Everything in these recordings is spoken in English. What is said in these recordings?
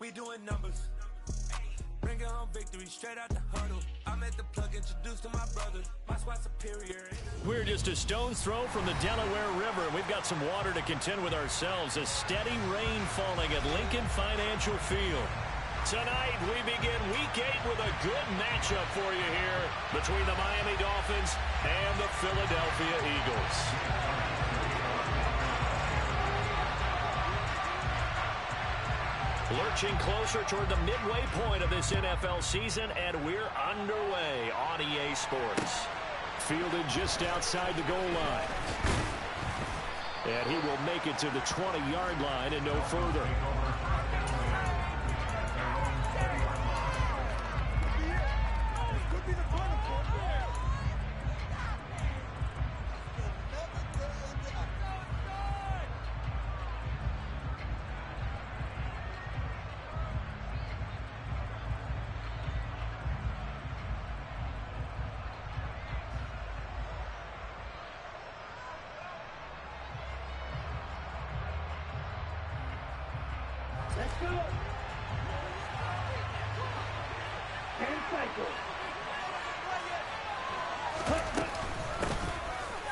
we doing numbers. Bring it home victory, straight out the huddle. I'm at the plug, introduced to my brother. My squad superior. We're just a stone's throw from the Delaware River. We've got some water to contend with ourselves. A steady rain falling at Lincoln Financial Field. Tonight, we begin Week 8 with a good matchup for you here between the Miami Dolphins and the Philadelphia Eagles. Lurching closer toward the midway point of this NFL season, and we're underway on EA Sports. Fielded just outside the goal line. And he will make it to the 20-yard line and no further.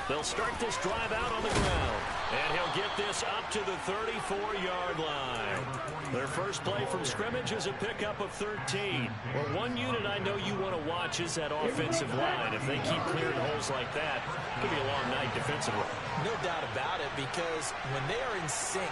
They'll start this drive out on the ground, and he'll get this up to the 34-yard line. Their first play from scrimmage is a pickup of 13. Well, one unit I know you want to watch is that offensive line. If they keep clearing holes like that, it could be a long night defensively. No doubt about it, because when they are in sync,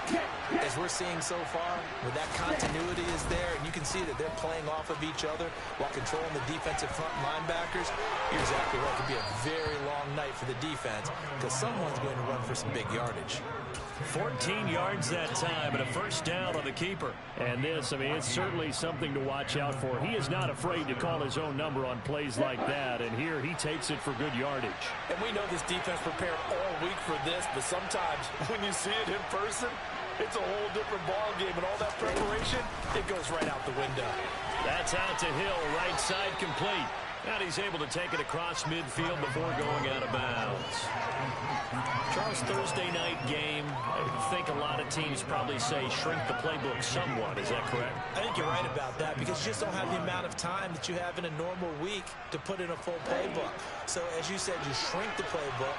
as we're seeing so far, when that continuity is there, and you can see that they're playing off of each other while controlling the defensive front linebackers, you're exactly right. It could be a very long night for the defense, because someone's going to run for some big yardage. 14 yards that time, and a first down on the keeper. And this, I mean, it's certainly something to watch out for. He is not afraid to call his own number on plays like that, and here he takes it for good yardage. And we know this defense prepared all week for this, but sometimes when you see it in person, it's a whole different ball game, and all that preparation, it goes right out the window. That's out to Hill, right side complete. And he's able to take it across midfield before going out of bounds. Charles, Thursday night game, I think a lot of teams probably say shrink the playbook somewhat. Is that correct? I think you're right about that, because you just don't have the amount of time that you have in a normal week to put in a full playbook. So, as you said, you shrink the playbook.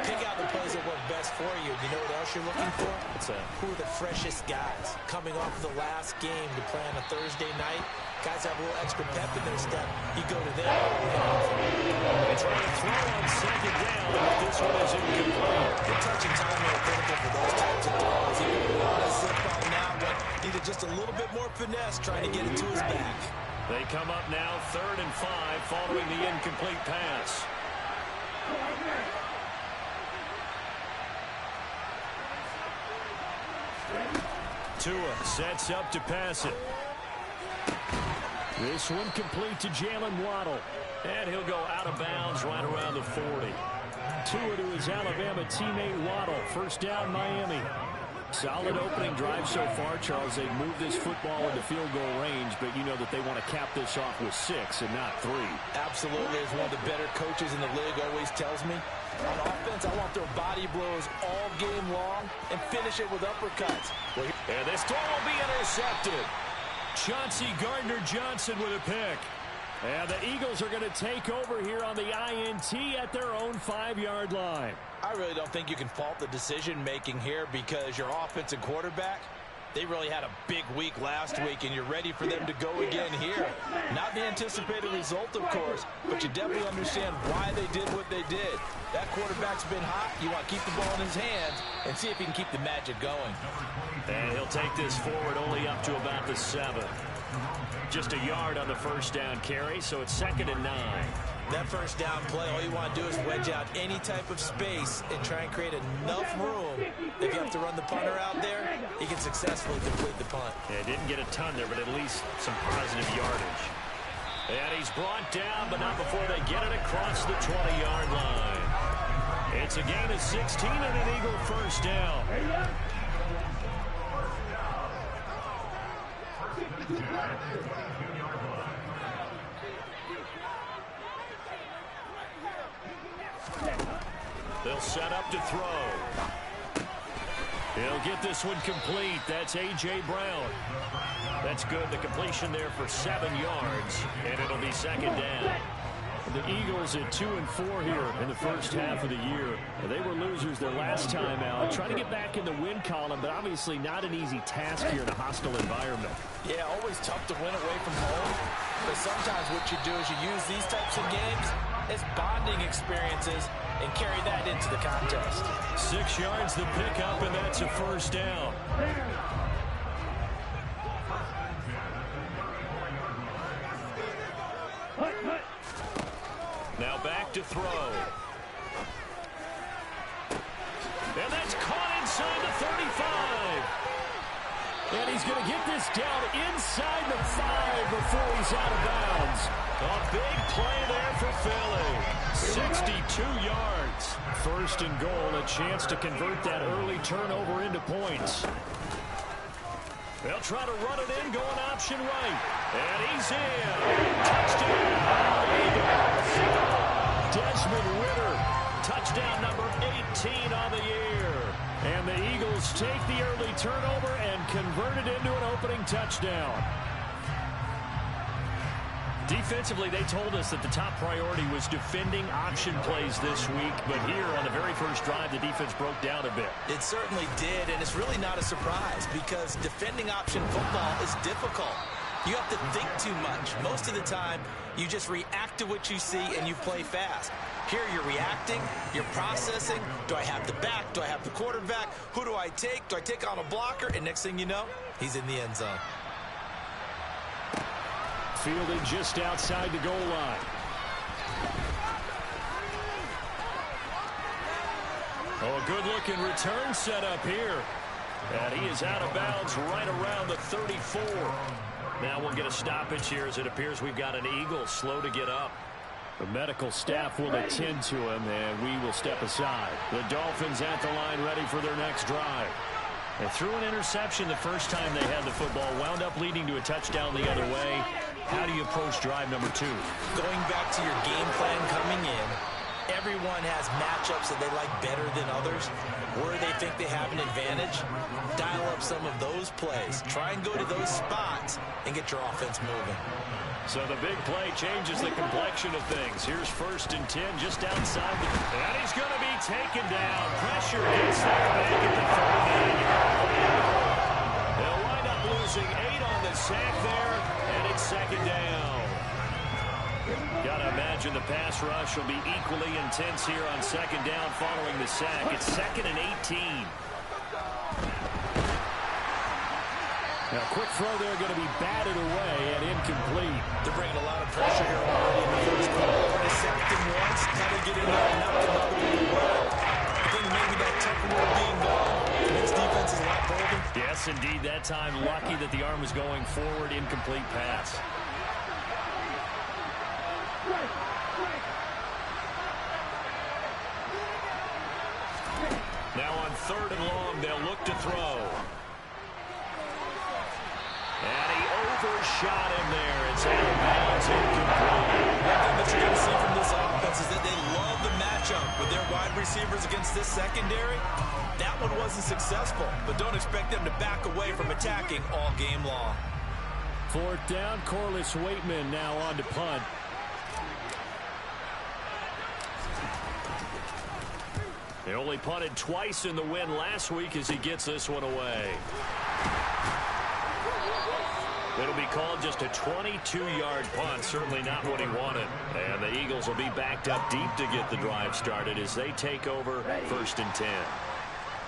Pick out the plays that work best for you. You know what else you're looking for? What's that? Who are the freshest guys coming off the last game to play on a Thursday night? Guys have a little extra pep in their step. You go to them. They try to throw on second down, but this one is incomplete. The touch and time are critical for those types of throws. He can want to zip on that one. Needed just a little bit more finesse trying to get it to his back. They come up now 3rd and 5 following the incomplete pass. Tua sets up to pass it. This one complete to Jalen Waddle. And he'll go out of bounds right around the 40. Tua to his Alabama teammate Waddle. First down, Miami. Solid opening drive so far, Charles. They've moved this football into field goal range, but you know that they want to cap this off with 6 and not 3. Absolutely. As one of the better coaches in the league always tells me, on offense, I want their body blows all game long and finish it with uppercuts. And this throw will be intercepted. Chauncey Gardner-Johnson with a pick. And the Eagles are going to take over here on the INT at their own 5-yard line. I really don't think you can fault the decision-making here, because your offensive quarterback, they really had a big week last week, and you're ready for them to go again here. Not the anticipated result, of course, but you definitely understand why they did what they did. That quarterback's been hot. You want to keep the ball in his hands and see if he can keep the magic going. And he'll take this forward only up to about the 7. Just a yard on the first down carry, so it's 2nd and 9. That first down play, all you want to do is wedge out any type of space and try and create enough room. If you have to run the punter out there, he can successfully complete the punt. Yeah, didn't get a ton there, but at least some positive yardage. And he's brought down, but not before they get it across the 20-yard line. It's a gain of 16 and an Eagle first down. They'll set up to throw. He'll get this one complete. That's A.J. Brown. That's good. The completion there for 7 yards, and it'll be second down. The Eagles at 2-4 here in the first half of the year. They were losers their last time out. Trying to get back in the win column, but obviously not an easy task here in a hostile environment. Yeah, always tough to win away from home. But sometimes what you do is you use these types of games as bonding experiences and carry that into the contest. 6 yards the pickup, and that's a first down. Now back to throw. And that's caught inside the 35. And he's going to get this down inside the 5 before he's out of bounds. A big play there for Philly. 62 yards. First and goal, a chance to convert that early turnover into points. They'll try to run it in, going option right. And he's in. Touchdown, Eagles. Desmond Ridder. Touchdown number 18 on the year. And the Eagles take the early turnover and convert it into an opening touchdown. Defensively, they told us that the top priority was defending option plays this week, but here on the very first drive, the defense broke down a bit. It certainly did, and it's really not a surprise because defending option football is difficult. You have to think too much. Most of the time, you just react to what you see and you play fast. Here you're reacting, you're processing. Do I have the back? Do I have the quarterback? Who do I take? Do I take on a blocker? And next thing you know, he's in the end zone. Fielded just outside the goal line. Oh, a good-looking return set up here. And he is out of bounds right around the 34. Now we'll get a stoppage here as it appears we've got an Eagle slow to get up. The medical staff will attend to him, and we will step aside. The Dolphins at the line ready for their next drive. They threw an interception the first time they had the football, wound up leading to a touchdown the other way. How do you approach drive number 2? Going back to your game plan coming in, everyone has matchups that they like better than others. Where they think they have an advantage, dial up some of those plays. Try and go to those spots and get your offense moving. So the big play changes the complexion of things. Here's 1st and 10 just outside the... And he's going to be taken down. Pressure gets there back at the 39. They'll wind up losing 8 on the sack there, and it's second down. Got to imagine the pass rush will be equally intense here on second down following the sack. It's 2nd and 18. Now, quick throw there going to be batted away and incomplete. They're bringing a lot of pressure here already in the first quarter. They sacked him once. Now they get in there and knock another one away. I think maybe that temporary being gone makes defense a lot bolder. Yes, indeed. That time, lucky that the arm was going forward. Incomplete pass. Now on 3rd and long, they'll look to throw. And he overshot him there. It's out of bounds, incomplete. One thing that you're going to see from this offense is that they love the matchup with their wide receivers against this secondary. That one wasn't successful, but don't expect them to back away from attacking all game long. 4th down, Corliss Waitman now on to punt. They only punted twice in the win last week as he gets this one away. It'll be called just a 22-yard punt, certainly not what he wanted. And the Eagles will be backed up deep to get the drive started as they take over 1st and 10.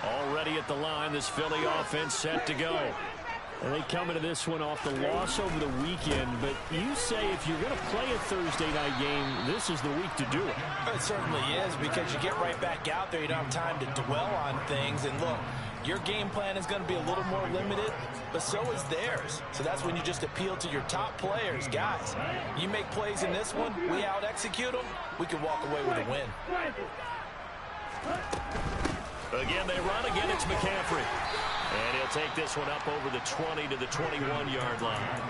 Already at the line, this Philly offense set to go. And they come into this one off the loss over the weekend, but you say if you're going to play a Thursday night game, this is the week to do it. It certainly is because you get right back out there. You don't have time to dwell on things. And look, your game plan is going to be a little more limited, but so is theirs. So that's when you just appeal to your top players. Guys, you make plays in this one, we out-execute them, we can walk away with a win. Again, they run. Again, it's McCaffrey. And he'll take this one up over the 20 to the 21-yard line.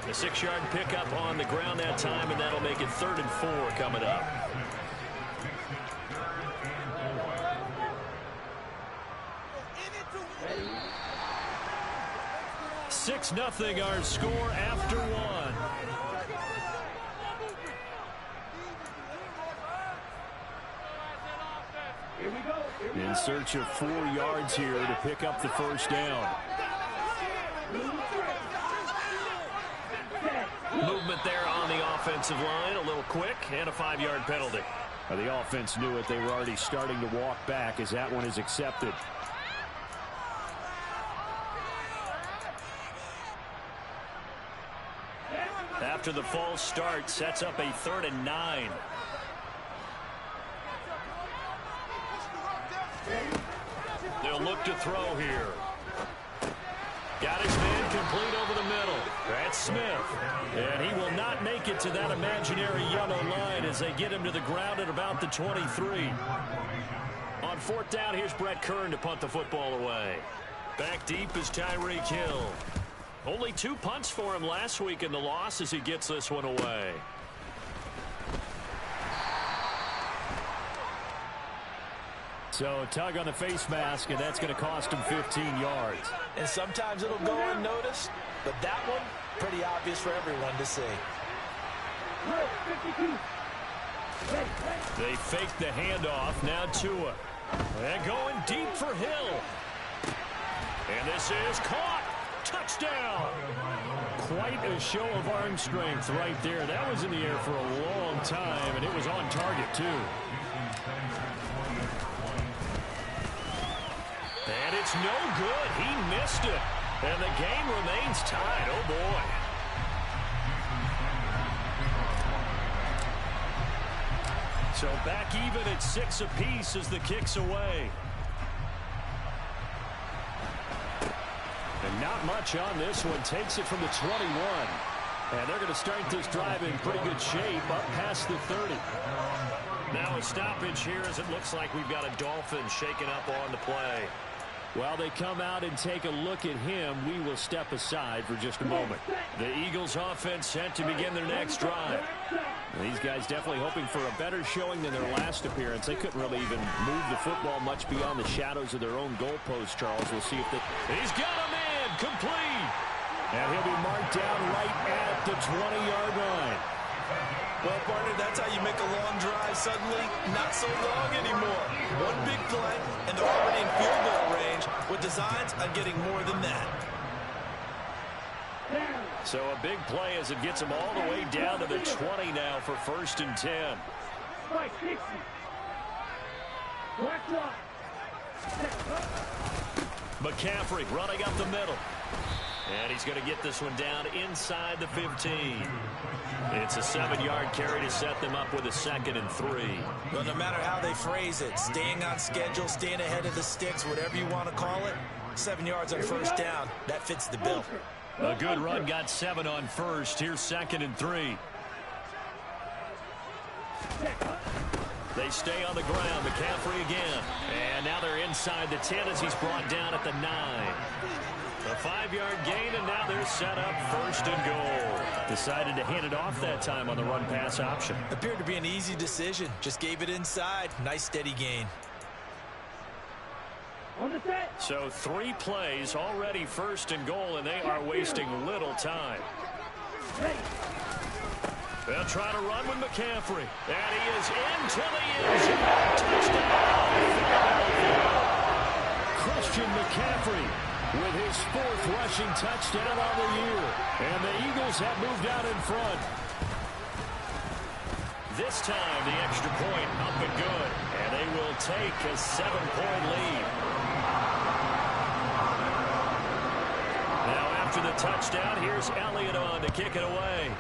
A 6-yard pickup on the ground that time, and that'll make it 3rd and 4 coming up. 6-0 our score after one. In search of 4 yards here to pick up the first down. Movement there on the offensive line, a little quick, and a 5-yard penalty. The offense knew it. They were already starting to walk back as that one is accepted. After the false start, sets up a 3rd and 9. They'll look to throw here. Got his man complete over the middle. That's Smith. And he will not make it to that imaginary yellow line as they get him to the ground at about the 23. On 4th down, here's Brett Kern to punt the football away. Back deep is Tyreek Hill. Only 2 punts for him last week in the loss as he gets this one away. So a tug on the face mask, and that's going to cost him 15 yards. And sometimes it'll go unnoticed, but that one, pretty obvious for everyone to see. They fake the handoff. Now Tua. And going deep for Hill. And this is caught. Touchdown. Quite a show of arm strength right there. That was in the air for a long time, and it was on target, too. And it's no good. He missed it. And the game remains tied. Oh, boy. So back even at 6 apiece as the kick's away. And not much on this one. Takes it from the 21. And they're going to start this drive in pretty good shape up past the 30. Now a stoppage here as it looks like we've got a Dolphin shaking up on the play. While they come out and take a look at him, we will step aside for just a moment. The Eagles offense set to begin their next drive. And these guys definitely hoping for a better showing than their last appearance. They couldn't really even move the football much beyond the shadows of their own goalpost, Charles. We'll see if he's got a man complete. And he'll be marked down right at the 20-yard line. Well, partner, that's how you make a long drive suddenly not so long anymore. One big play, and they're already in field goal range with designs on getting more than that. So a big play as it gets them all the way down to the 20 now for 1st and 10. McCaffrey running up the middle. And he's going to get this one down inside the 15. It's a 7-yard carry to set them up with a 2nd and 3. Well, no matter how they phrase it, staying on schedule, staying ahead of the sticks, whatever you want to call it, 7 yards on 1st down, that fits the bill. A good run got 7 on 1st. Here's 2nd and 3. They stay on the ground. McCaffrey again. And now they're inside the 10 as he's brought down at the 9. A 5-yard gain, and now they're set up 1st and goal. Decided to hand it off that time on the run-pass option. Appeared to be an easy decision. Just gave it inside. Nice steady gain. So 3 plays already 1st and goal, and they are wasting little time. They'll try to run with McCaffrey. And he is into the end zone. Touchdown. Christian McCaffrey with his 4th rushing touchdown on the year. And the Eagles have moved out in front. This time, the extra point up and good. And they will take a 7-point lead. Now after the touchdown, here's Elliott on to kick it away.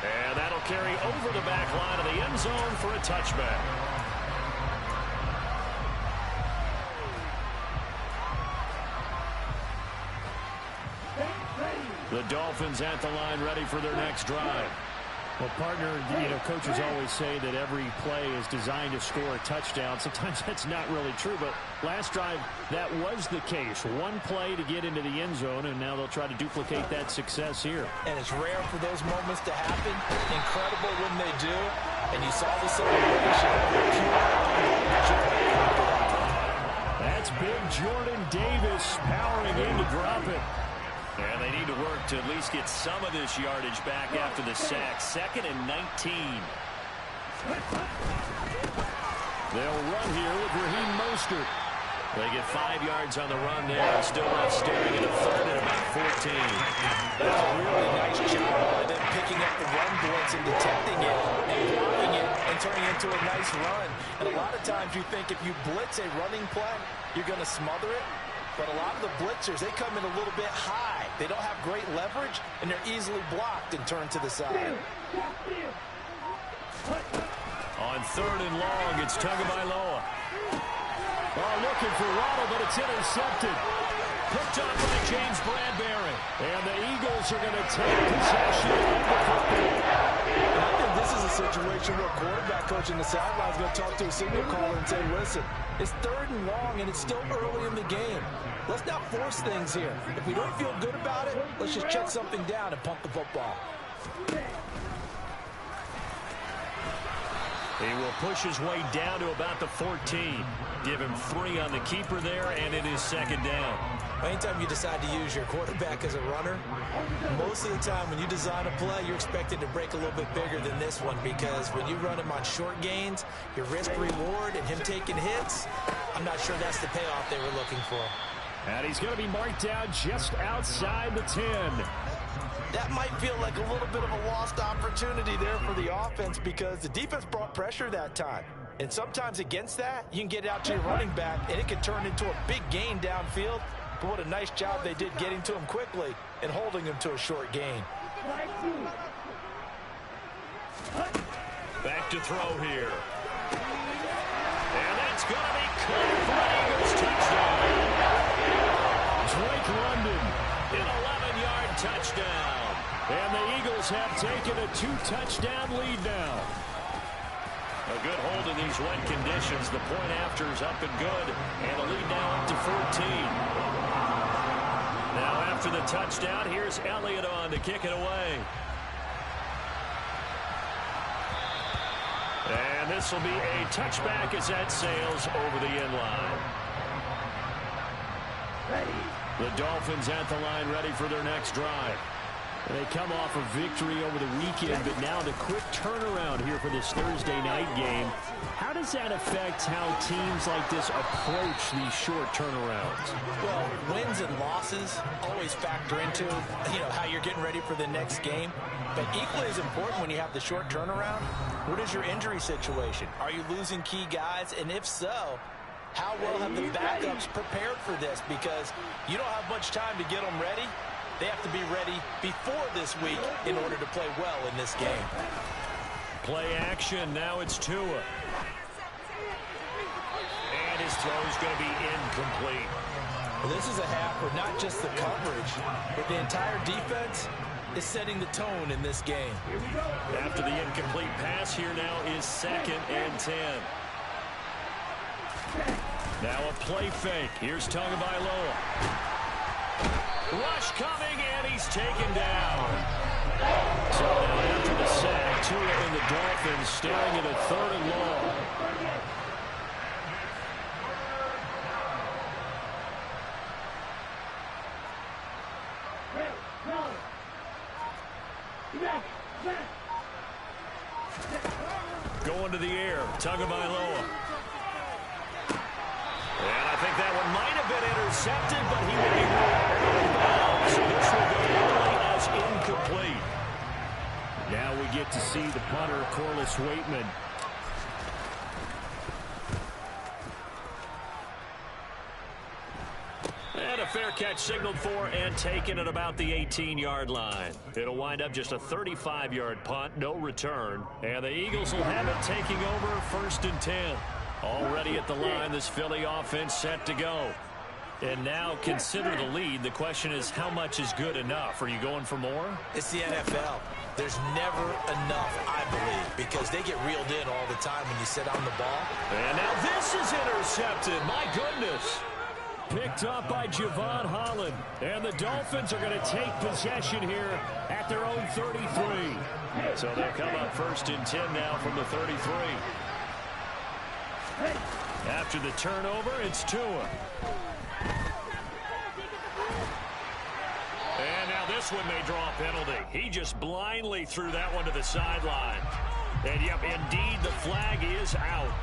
And that'll carry over the back line of the end zone for a touchback. The Dolphins at the line ready for their next drive. Well, partner, coaches always say that every play is designed to score a touchdown. Sometimes that's not really true, but last drive, that was the case. One play to get into the end zone, and now they'll try to duplicate that success here. And it's rare for those moments to happen. Incredible when they do. And you saw the celebration. That's big Jordan Davis powering in to drop it. And they need to work to at least get some of this yardage back after the sack. 2nd and 19. They'll run here with Raheem Mostert. They get 5 yards on the run there. Still left staring at a 3rd and about 14. That's a really nice job by them picking up the run blitz and detecting it and blocking it and turning it into a nice run. And a lot of times you think if you blitz a running play, you're going to smother it. But a lot of the blitzers, they come in a little bit high. They don't have great leverage, and they're easily blocked and turned to the side. On 3rd and long, it's Tagovailoa. Oh, looking for Waddle, but it's intercepted. Picked up by James Bradbury. And the Eagles are going to take possession of the football. And I think this is a situation where a quarterback coach in the sideline is going to talk to a signal caller and say, listen, it's 3rd and long, and it's still early in the game. Let's not force things here. If we don't feel good about it, let's just check something down and punt the football. He will push his way down to about the 14. Give him 3 on the keeper there, and it is 2nd down. Anytime you decide to use your quarterback as a runner, most of the time when you design a play, you're expected to break a little bit bigger than this one, because when you run him on short gains, your risk-reward and him taking hits, I'm not sure that's the payoff they were looking for. And he's going to be marked down just outside the 10. That might feel like a little bit of a lost opportunity there for the offense, because the defense brought pressure that time. And sometimes against that, you can get out to your running back, and it can turn into a big gain downfield. But what a nice job they did getting to him quickly and holding him to a short gain. Back to throw here. And that's going to be caught for an Eagles touchdown. Drake London. An 11-yard touchdown. And the Eagles have taken a 2-touchdown lead now. A good hold in these wet conditions. The point after is up and good. And a lead now up to 14. Now after the touchdown, here's Elliott on to kick it away. And this will be a touchback as that sails over the end line. The Dolphins at the line, ready for their next drive. They come off a victory over the weekend, but now the quick turnaround here for this Thursday night game. How does that affect how teams like this approach these short turnarounds? Well, wins and losses always factor into, how you're getting ready for the next game. But equally as important when you have the short turnaround, what is your injury situation? Are you losing key guys? And if so, how well have the backups prepared for this? Because you don't have much time to get them ready. They have to be ready before this week in order to play well in this game. Play action. Now it's Tua. And his throw is going to be incomplete. Well, this is a half where not just the coverage, but the entire defense is setting the tone in this game. After the incomplete pass, here now is 2nd and 10. Now a play fake. Here's Tagovailoa. Rush coming, and he's taken down. So now after the sack, Tua and the Dolphins staring at a 3rd and long. Going to the air, Tagovailoa. And I think that one might have been intercepted, but he will be ruled. So this will go early as incomplete. Now we get to see the punter, Corliss Waitman. And a fair catch signaled for and taken at about the 18-yard line. It'll wind up just a 35-yard punt, no return. And the Eagles will have it taking over 1st and 10. Already at the line, this Philly offense set to go. And now consider the lead. The question is, how much is good enough? Are you going for more? It's the NFL. There's never enough, I believe, because they get reeled in all the time when you sit on the ball. And now this is intercepted. My goodness. Picked up by Javon Holland. And the Dolphins are going to take possession here at their own 33. So they'll come up 1st and 10 now from the 33. After the turnover, it's Tua. And now this one may draw a penalty. He just blindly threw that one to the sideline. And, yep, indeed, the flag is out.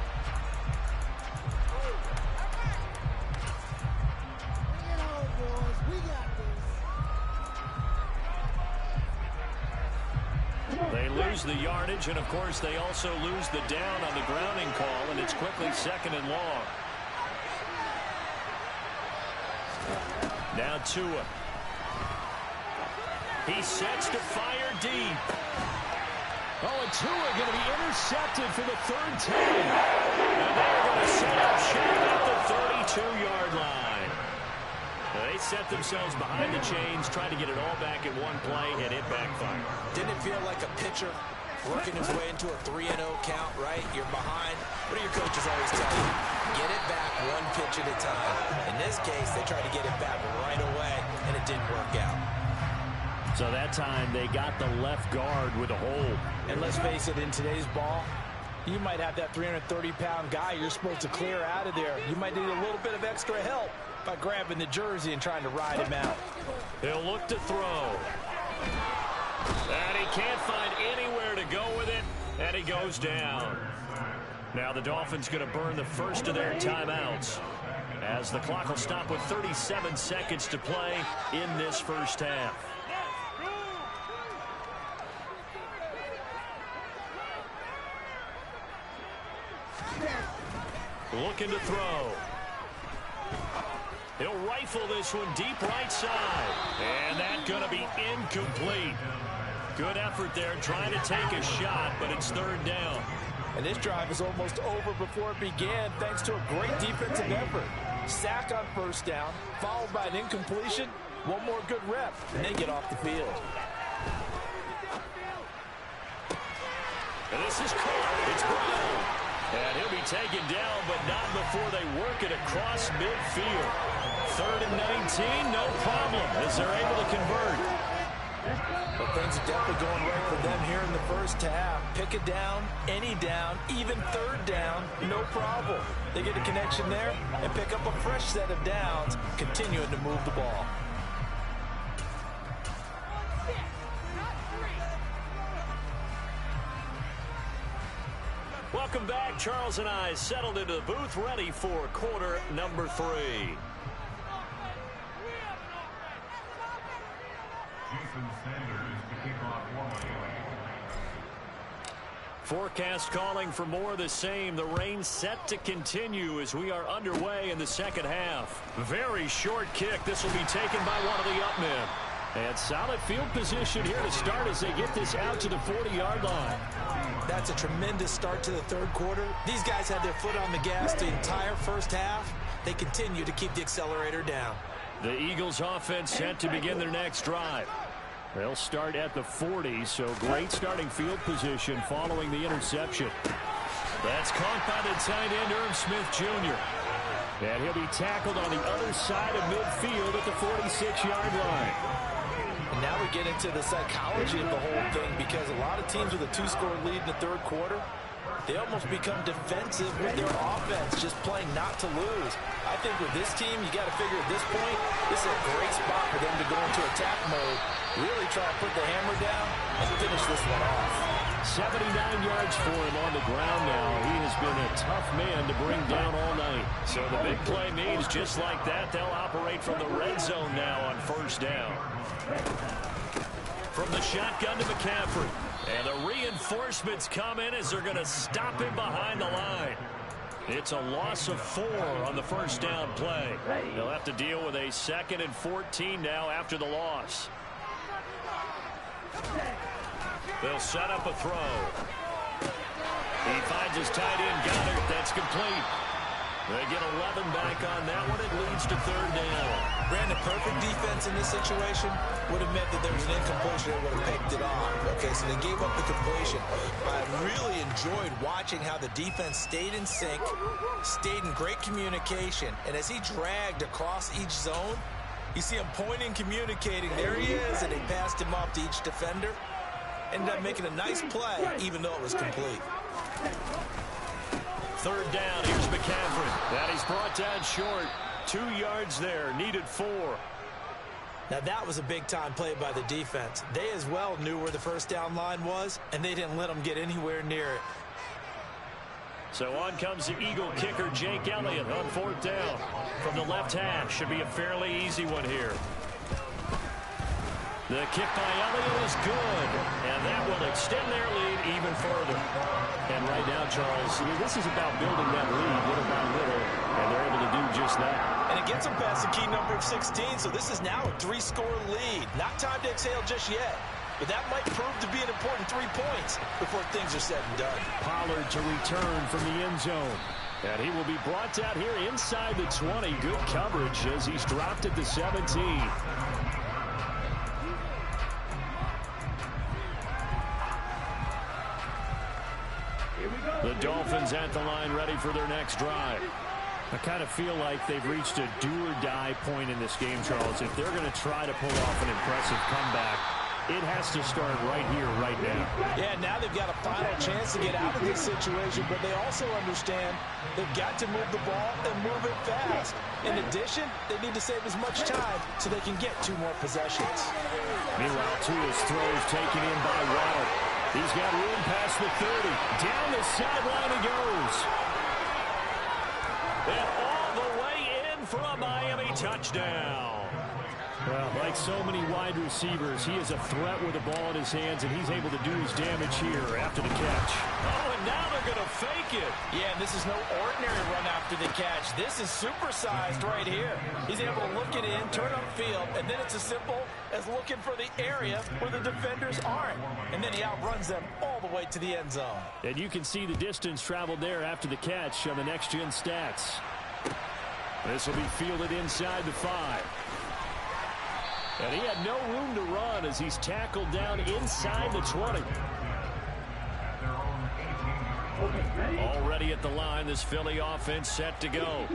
They lose the yardage, and, of course, they also lose the down on the grounding call, and it's quickly 2nd and long. Now Tua. He sets to fire deep. Oh, and Tua going to be intercepted for the 3rd time. And they're going to set up shop at the 32-yard line. They set themselves behind the chains, trying to get it all back in one play, and it backfired. Didn't it feel like a pitcher working his way into a 3-0 count, right? You're behind. What do your coaches always tell you? Get it back one pitch at a time. In this case, they tried to get it back right away, and it didn't work out. So that time they got the left guard with a hold. And let's face it, in today's ball, you might have that 330-pound guy you're supposed to clear out of there. You might need a little bit of extra help by grabbing the jersey and trying to ride him out. He'll look to throw. And he can't find anywhere to go with it, and he goes down. Now the Dolphins going to burn the first of their timeouts, as the clock will stop with 37 seconds to play in this first half. Looking to throw. He'll rifle this one deep right side. And that's going to be incomplete. Good effort there trying to take a shot, but it's 3rd down. And this drive is almost over before it began thanks to a great defensive effort. Sack on 1st down, followed by an incompletion. One more good rep, and they get off the field. And this is caught. It's Brown. And he'll be taken down, but not before they work it across midfield. 3rd and 19, no problem, as they're able to convert. But things are definitely going right for them here in the first half. Pick a down, any down, even 3rd down, no problem. They get a connection there and pick up a fresh set of downs, continuing to move the ball. Welcome back. Charles and I settled into the booth, ready for quarter number 3. Forecast calling for more of the same. The rain set to continue as we are underway in the second half. Very short kick. This will be taken by one of the up men. And solid field position here to start as they get this out to the 40-yard line. That's a tremendous start to the 3rd quarter. These guys had their foot on the gas the entire first half. They continue to keep the accelerator down. The Eagles offense set to begin their next drive. They'll start at the 40, so great starting field position following the interception. That's caught by the tight end, Irv Smith Jr. And he'll be tackled on the other side of midfield at the 46-yard line. And now we get into the psychology of the whole thing, because a lot of teams with a 2-score lead in the 3rd quarter, they almost become defensive with their offense, just playing not to lose. I think with this team, you got to figure at this point, this is a great spot for them to go into attack mode, really try to put the hammer down and finish this one off. 79 yards for him on the ground now. He has been a tough man to bring down all night. So the big play means just like that, they'll operate from the red zone now on 1st down. From the shotgun to McCaffrey. And the reinforcements come in as they're going to stop him behind the line. It's a loss of 4 on the 1st down play. They'll have to deal with a 2nd and 14 now after the loss. They'll set up a throw. He finds his tight end, Goddard. That's complete. They get 11 back on that one. It leads to 3rd down. Brandon, perfect defense in this situation would have meant that there was an incompletion that would have picked it off. Okay, so they gave up the completion. But I really enjoyed watching how the defense stayed in sync, stayed in great communication, and as he dragged across each zone, you see him pointing, communicating. There he is, and they passed him off to each defender. Ended up making a nice play, even though it was complete. Third down, here's McCaffrey. And he's brought down short. 2 yards there, needed 4. Now that was a big-time play by the defense. They as well knew where the first down line was, and they didn't let them get anywhere near it. So on comes the Eagle kicker, Jake Elliott, on 4th down. From the left hash, should be a fairly easy one here. The kick by Elliott is good, and that will extend their lead even further. And right now, Charles, this is about building that lead little by little, and they're able to do just that. And it gets them past the key number of 16, so this is now a 3-score lead. Not time to exhale just yet, but that might prove to be an important 3 points before things are said and done. Pollard to return from the end zone. And he will be brought down here inside the 20. Good coverage as he's dropped at the 17. The Dolphins at the line, ready for their next drive. I kind of feel like they've reached a do-or-die point in this game, Charles. If they're going to try to pull off an impressive comeback, it has to start right here, right now. Yeah, now they've got a final chance to get out of this situation, but they also understand they've got to move the ball and move it fast. In addition, they need to save as much time so they can get 2 more possessions. Meanwhile, Tua's throws taken in by Waddle. He's got room past the 30. Down the sideline he goes. And all the way in for a Miami touchdown. Well, like so many wide receivers, he is a threat with the ball in his hands, and he's able to do his damage here after the catch. Oh, and now they're going to fake it. Yeah, and this is no ordinary run after the catch. This is supersized right here. He's able to look it in, turn upfield, and then it's as simple as looking for the area where the defenders aren't. And then he outruns them all the way to the end zone. And you can see the distance traveled there after the catch on the next-gen stats. This will be fielded inside the 5. And he had no room to run as he's tackled down inside the 20. Already at the line, this Philly offense set to go.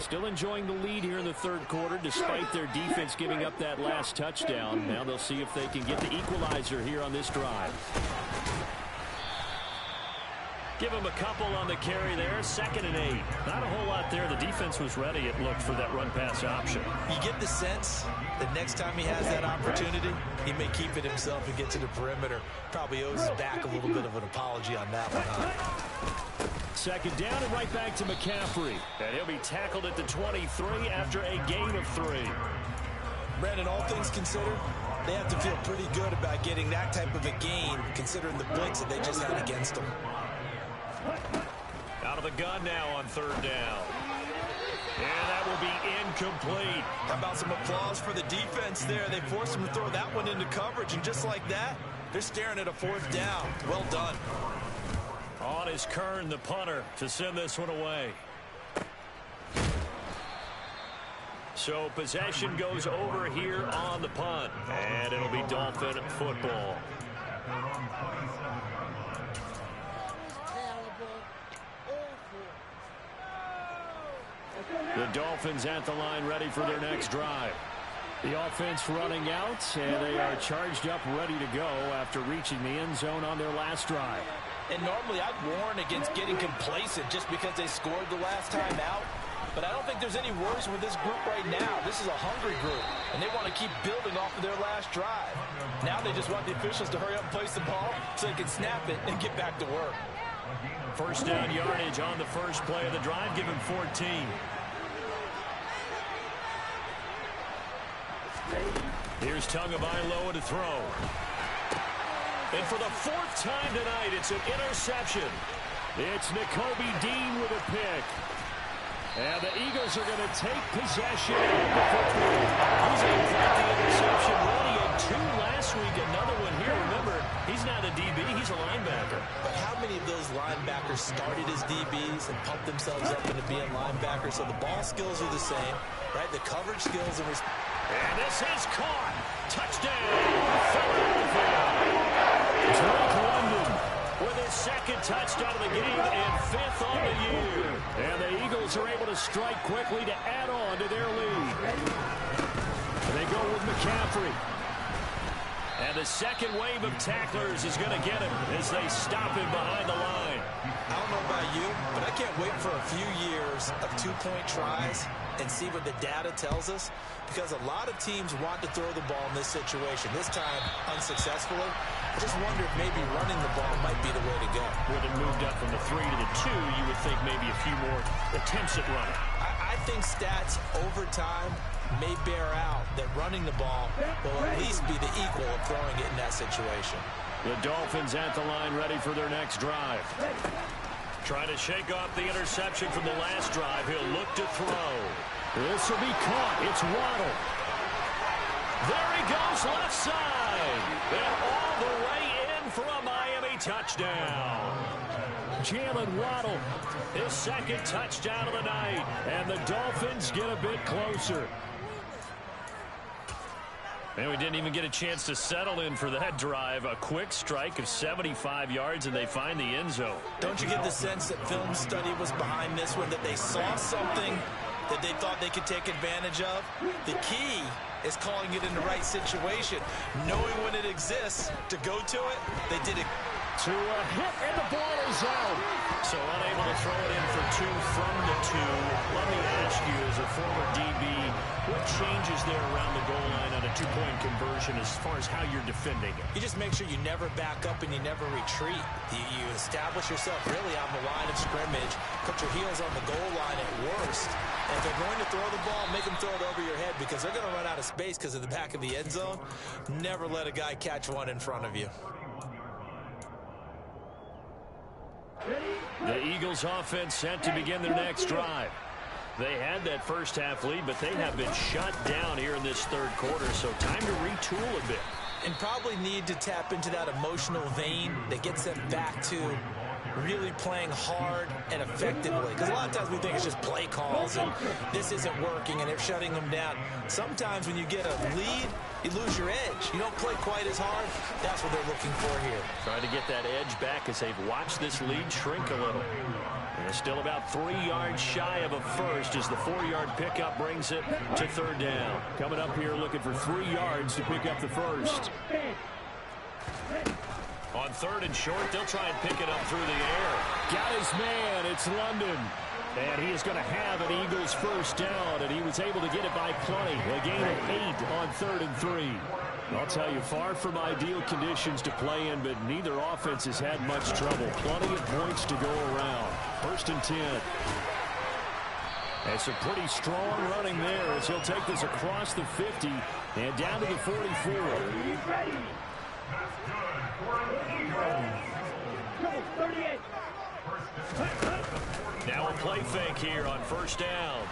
Still enjoying the lead here in the 3rd quarter despite their defense giving up that last touchdown. Now they'll see if they can get the equalizer here on this drive. Give him a couple on the carry there. 2nd and 8. Not a whole lot there. The defense was ready, it looked, for that run-pass option. You get the sense that next time he has that opportunity, he may keep it himself and get to the perimeter. Probably owes his back a little bit of an apology on that one, huh? 2nd down and right back to McCaffrey. And he'll be tackled at the 23 after a gain of 3. Brandon, all things considered, they have to feel pretty good about getting that type of a gain, considering the blitz that they just had against them. Out of the gun now on 3rd down. And that will be incomplete. How about some applause for the defense there? They forced him to throw that one into coverage, and just like that, they're staring at a 4th down. Well done. On is Kern, the punter, to send this one away. So possession goes over here on the punt, and it'll be Dolphin football. The Dolphins at the line ready for their next drive. The offense running out, and they are charged up ready to go after reaching the end zone on their last drive. And normally I'd warn against getting complacent just because they scored the last time out. But I don't think there's any worries with this group right now. This is a hungry group, and they want to keep building off of their last drive. Now they just want the officials to hurry up and place the ball so they can snap it and get back to work. 1st down yardage on the first play of the drive, given 14. Here's Tagovailoa to throw. And for the 4th time tonight, it's an interception. It's Nakobe Dean with a pick. And the Eagles are going to take possession of the football. He's able to get the interception. One, he had 2 last week. Another one here. Remember, he's not a DB. He's a linebacker. But how many of those linebackers started as DBs and pumped themselves up into being linebackers? So the ball skills are the same, right? The coverage skills are... And this is caught. Touchdown, Philadelphia. Drake London with his 2nd touchdown of the game and 5th on the year. And the Eagles are able to strike quickly to add on to their lead. And they go with McCaffrey. And the second wave of tacklers is going to get him as they stop him behind the line. I don't know about you, but I can't wait for a few years of two-point tries and see what the data tells us, because a lot of teams want to throw the ball in this situation. This time, unsuccessfully. I just wonder if maybe running the ball might be the way to go. With it moved up from the 3 to the 2, you would think maybe a few more attempts at running. I think stats over time may bear out that running the ball will at least be the equal of throwing it in that situation. The Dolphins at the line, ready for their next drive. Trying to shake off the interception from the last drive. He'll look to throw. This will be caught. It's Waddle. There he goes, left side. And all the way in for a Miami touchdown. Jalen Waddle, his second touchdown of the night. And the Dolphins get a bit closer. And we didn't even get a chance to settle in for that drive. A quick strike of 75 yards, and they find the end zone. Don't you get the sense that film study was behind this one, that they saw something that they thought they could take advantage of? The key is calling it in the right situation, knowing when it exists to go to it. They did it. To a hit, and the ball is out. So unable to throw it in for 2 from the 2. Let me ask you, as a former DB, what changes there around the goal line on a two-point conversion as far as how you're defending it? You just make sure you never back up and you never retreat. You establish yourself really on the line of scrimmage, put your heels on the goal line at worst. And if they're going to throw the ball, make them throw it over your head, because they're going to run out of space because of the back of the end zone. Never let a guy catch one in front of you. The Eagles offense set to begin their next drive. They had that first half lead, but they have been shut down here in this third quarter, so time to retool a bit. And probably need to tap into that emotional vein that gets them back to really playing hard and effectively. Because a lot of times we think it's just play calls and this isn't working and they're shutting them down. Sometimes when you get a lead, you lose your edge. You don't play quite as hard. That's what they're looking for here. Trying to get that edge back as they've watched this lead shrink a little. They're still about 3 yards shy of a first as the 4-yard pickup brings it to third down. Coming up here looking for 3 yards to pick up the first. On third and short, they'll try and pick it up through the air. Got his man. It's London. And he is going to have an Eagles first down, and he was able to get it by plenty. A gain of 8 on 3rd and 3. I'll tell you, far from ideal conditions to play in, but neither offense has had much trouble. Plenty of points to go around. 1st and 10. And some pretty strong running there as he'll take this across the 50 and down to the 44. Now a play fake here on first down.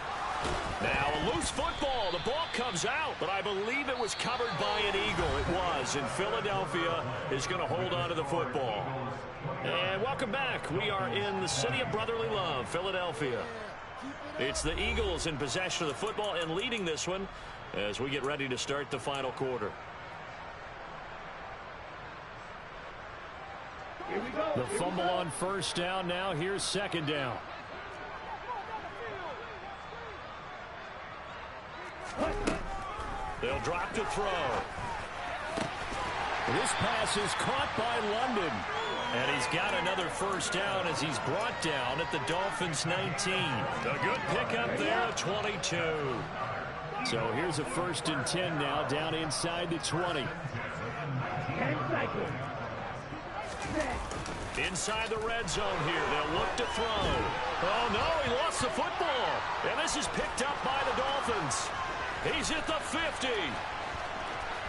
Now a loose football. The ball comes out, but I believe it was covered by an Eagle. It was, and Philadelphia is going to hold on to the football. And welcome back. We are in the city of brotherly love, Philadelphia. It's the Eagles in possession of the football and leading this one as we get ready to start the final quarter. The fumble on first down. Now here's second down. They'll drop to throw. This pass is caught by London. And he's got another first down as he's brought down at the Dolphins' 19. A good pickup there at 22. So here's a 1st and 10 now down inside the 20. Inside the red zone here. They'll look to throw. Oh, no, he lost the football. And this is picked up by the Dolphins. He's at the 50,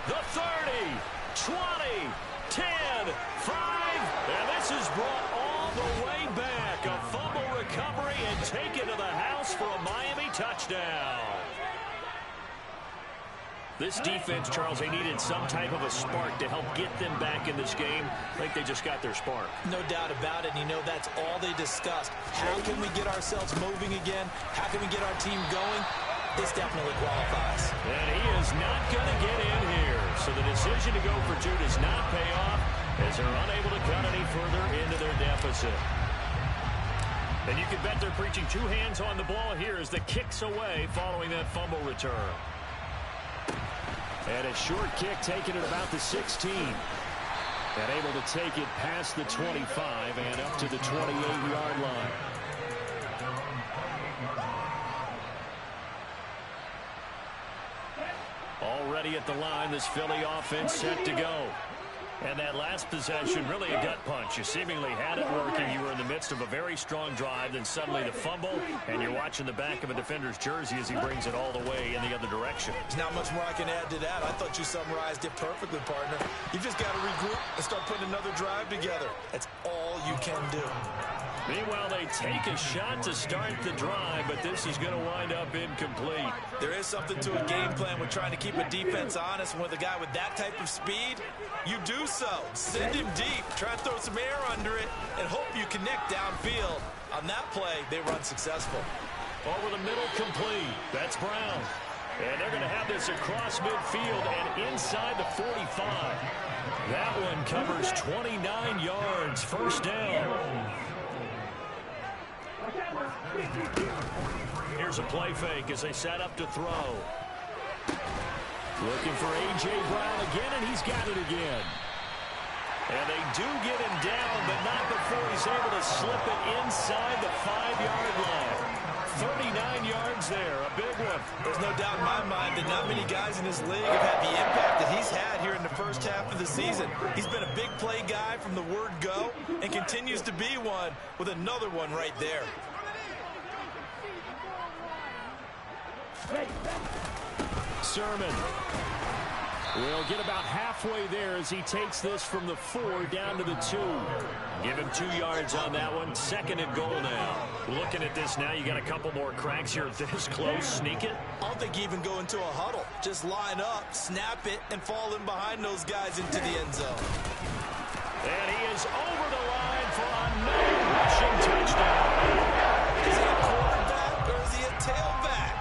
the 30, 20, 10, 5. And this is brought all the way back. A fumble recovery and taken to the house for a Miami touchdown. This defense, Charles, they needed some type of a spark to help get them back in this game. I think they just got their spark. No doubt about it. And you know that's all they discussed. How can we get ourselves moving again? How can we get our team going? This definitely qualifies. And he is not going to get in here. So the decision to go for 2 does not pay off as they're unable to cut any further into their deficit. And you can bet they're preaching 2 hands on the ball here as the kick's away following that fumble return. And a short kick taken at about the 16. And able to take it past the 25 and up to the 28-yard line. Already at the line, this Philly offense set to go. And that last possession, really a gut punch. You seemingly had it working. You were in the midst of a very strong drive, then suddenly the fumble, and you're watching the back of a defender's jersey as he brings it all the way in the other direction. There's not much more I can add to that. I thought you summarized it perfectly, partner. You just got to regroup and start putting another drive together. That's all you can do. Meanwhile, they take a shot to start the drive, but this is going to wind up incomplete. There is something to a game plan with trying to keep a defense honest. And with a guy with that type of speed, you do so. Send him deep, try and throw some air under it, and hope you connect downfield. On that play, they run successful. Over the middle, complete. That's Brown. And they're going to have this across midfield and inside the 45. That one covers 29 yards. First down. Here's a play fake as they set up to throw. Looking for A.J. Brown again, and he's got it again. And they do get him down, but not before he's able to slip it inside the 5-yard line. 39 yards there, a big one. There's no doubt in my mind that not many guys in this league have had the impact that he's had here in the first half of the season. He's been a big play guy from the word go and continues to be one with another one right there. Sermon will get about halfway there as he takes this from the 4 down to the 2. Give him 2 yards on that one. Second and goal now. Looking at this now, you got a couple more cracks here this close. Sneak it. I don't think you even go into a huddle. Just line up, snap it, and fall in behind those guys into the end zone. And he is over the line for another rushing touchdown. Is he a quarterback or is he a tailback?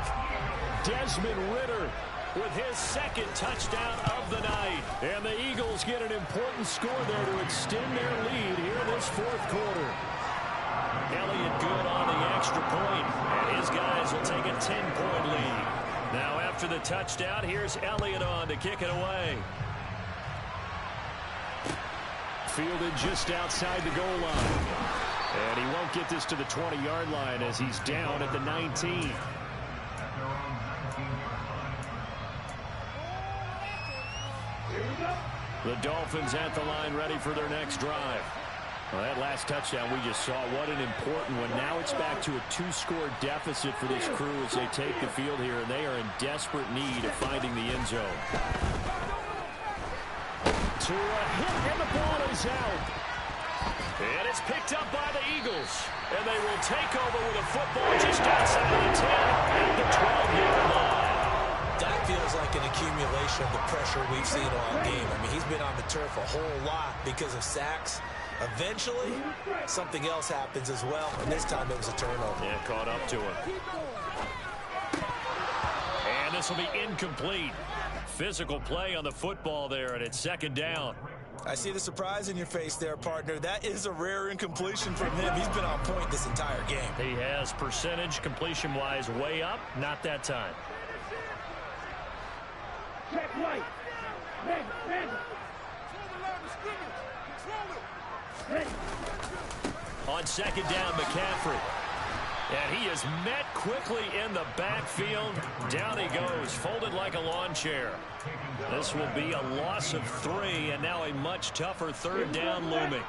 Desmond Ridder with his second touchdown of the night. And the Eagles get an important score there to extend their lead here in this fourth quarter. Elliott good on the extra point, and his guys will take a 10-point lead. Now after the touchdown, here's Elliott on to kick it away. Fielded just outside the goal line. And he won't get this to the 20-yard line as he's down at the 19. The Dolphins at the line ready for their next drive. Well, that last touchdown we just saw, what an important one. Now it's back to a 2-score deficit for this crew as they take the field here, and they are in desperate need of finding the end zone. To a hit, and the ball is out. And it's picked up by the Eagles. And they will take over with a football just outside of the 10 at the 12-yard line. That feels like an accumulation of the pressure we've seen all game. I mean, he's been on the turf a whole lot because of sacks. Eventually, something else happens as well, and this time it was a turnover. Yeah, caught up to him. And this will be incomplete. Physical play on the football there, and it's second down. I see the surprise in your face there, partner. That is a rare incompletion from him. He's been on point this entire game. He has percentage, completion-wise, way up. Not that time. Check right. On second down, McCaffrey. And he is met quickly in the backfield. Down he goes, folded like a lawn chair. This will be a loss of 3, and now a much tougher third down looming.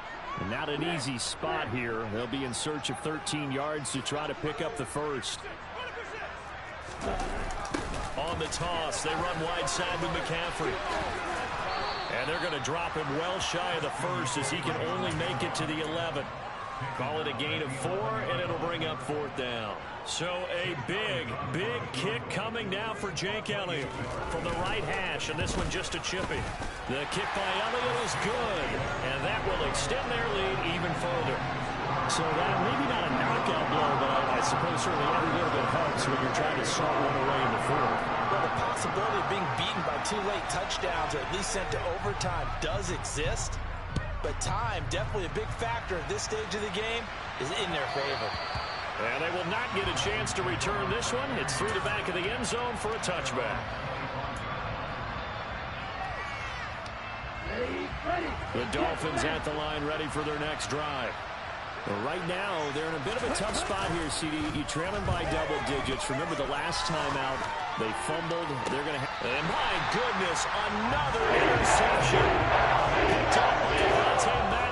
Not an easy spot here. They'll be in search of 13 yards to try to pick up the first. On the toss, they run wide side with McCaffrey. And they're going to drop him well shy of the first as he can only make it to the 11. Call it a gain of 4, and it'll bring up fourth down. So a big kick coming now for Jake Elliott from the right hash, and this one just a chippy. The kick by Elliott is good, and that will extend their lead even further. So that maybe not a knockout blow, but I suppose certainly every little bit helps when you're trying to salt one away in the fourth. Well, the possibility of being beaten by 2 late touchdowns or at least sent to overtime does exist. But time, definitely a big factor at this stage of the game, is in their favor. And they will not get a chance to return this one. It's through the back of the end zone for a touchback. The Dolphins at the line, ready for their next drive. Well, right now, they're in a bit of a tough spot here, CD. You're trailing by double digits. Remember the last time out, they fumbled. They're going to have... And my goodness, another interception. Picked up by Madden.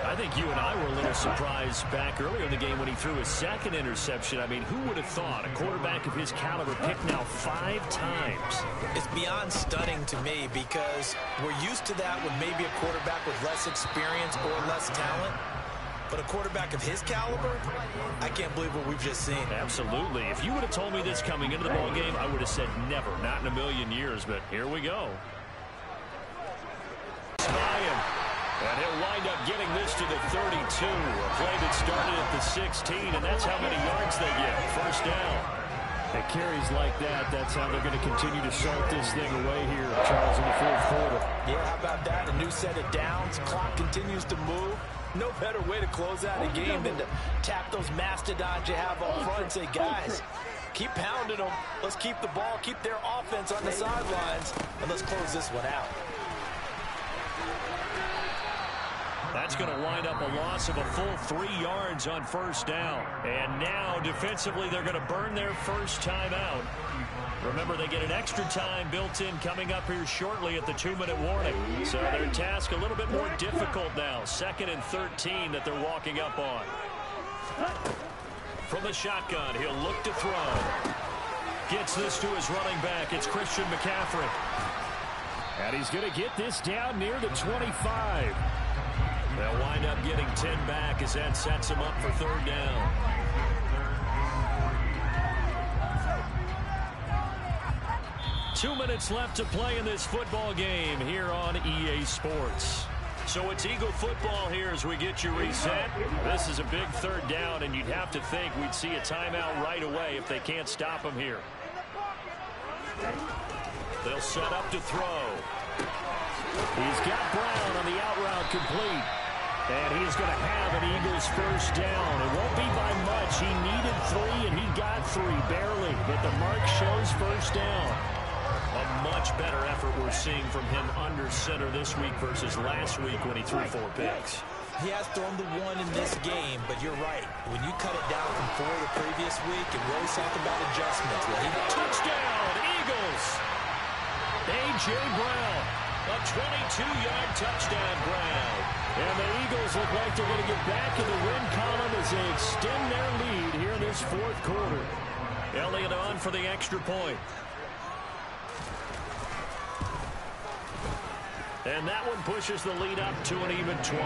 I think you and I were a little surprised back earlier in the game when he threw his second interception. I mean, who would have thought a quarterback of his caliber picked now 5 times? It's beyond stunning to me because we're used to that with maybe a quarterback with less experience or less talent. But a quarterback of his caliber, I can't believe what we've just seen. Absolutely. If you would have told me this coming into the ballgame, I would have said never, not in a million years. But here we go. And he'll wind up getting this to the 32. A play that started at the 16, and that's how many yards they get. First down. At carries like that, that's how they're going to continue to salt this thing away here, Charles, in the fourth quarter. Yeah, how about that? A new set of downs. Clock continues to move. No better way to close out a game than to tap those mastodons you have up front and say, guys, keep pounding them. Let's keep the ball, keep their offense on the sidelines, and let's close this one out. That's going to wind up a loss of a full 3 yards on first down. And now, defensively, they're going to burn their first time out. Remember, they get an extra time built in coming up here shortly at the 2-minute warning. So their task a little bit more difficult now. 2nd and 13 that they're walking up on. From the shotgun, he'll look to throw. Gets this to his running back. It's Christian McCaffrey. And he's going to get this down near the 25. They'll wind up getting 10 back as that sets him up for 3rd down. Two minutes left to play in this football game here on EA Sports. So it's Eagle football here as we get you reset. This is a big 3rd down, and you'd have to think we'd see a timeout right away if they can't stop him here. They'll set up to throw. He's got Brown on the out route complete. And he's going to have an Eagles first down. It won't be by much. He needed 3, and he got 3, barely. But the mark shows first down. A much better effort we're seeing from him under center this week versus last week when he threw 4 picks. He has thrown the 1 in this game, but you're right. When you cut it down from 4 the previous week, and we always talk about adjustments. Well, touchdown, Eagles! A.J. Brown. A 22-yard touchdown, Brown. And the Eagles look like they're going to get back in the win column as they extend their lead here in this 4th quarter. Elliott on for the extra point. And that one pushes the lead up to an even 20.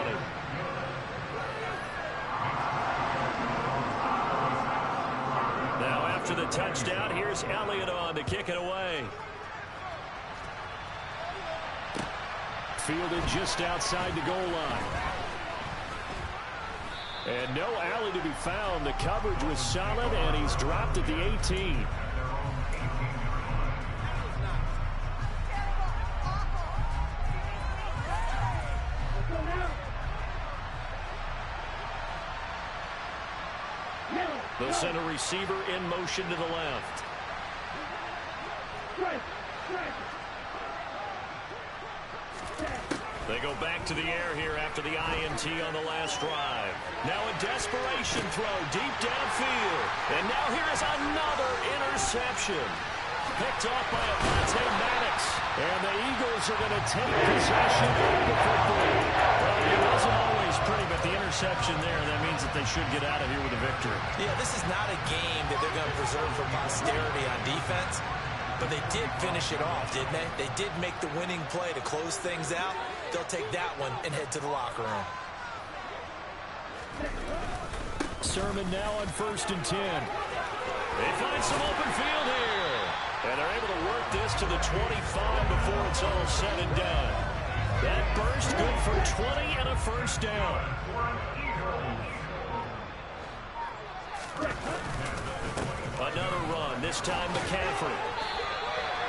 Now after the touchdown, here's Elliott on to kick it away. Fielded just outside the goal line. And no alley to be found. The coverage was solid, and he's dropped at the 18. They'll send a receiver in motion to the left. They go back to the air here after the INT on the last drive. Now a desperation throw deep downfield. And now here is another interception. Picked off by Madden. And the Eagles are going to take possession of the football. Well, it wasn't always pretty, but the interception there, that means that they should get out of here with a victory. Yeah, this is not a game that they're going to preserve for posterity on defense. But they did finish it off, didn't they? They did make the winning play to close things out. They'll take that one and head to the locker room. Sermon now on 1st and 10. They find some open field here. And they're able to work this to the 25 before it's all said and done. That burst good for 20 and a first down. Another run, this time McCaffrey.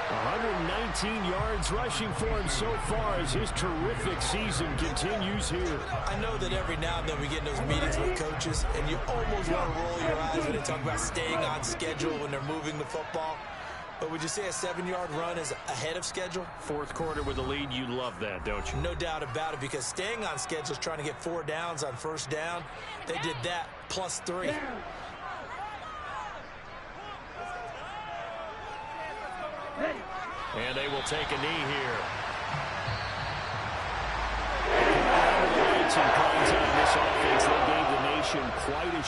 119 yards rushing for him so far as his terrific season continues here. I know that every now and then we get in those meetings with coaches, and you almost want to roll your eyes when they talk about staying on schedule when they're moving the football. But would you say a 7-yard run is ahead of schedule? Fourth quarter with the lead, you love that, don't you? No doubt about it, because staying on schedule is trying to get 4 downs on first down. They did that plus 3. And they will take a knee here. Out of the lights in prime time, this offense, they gave the nation quite a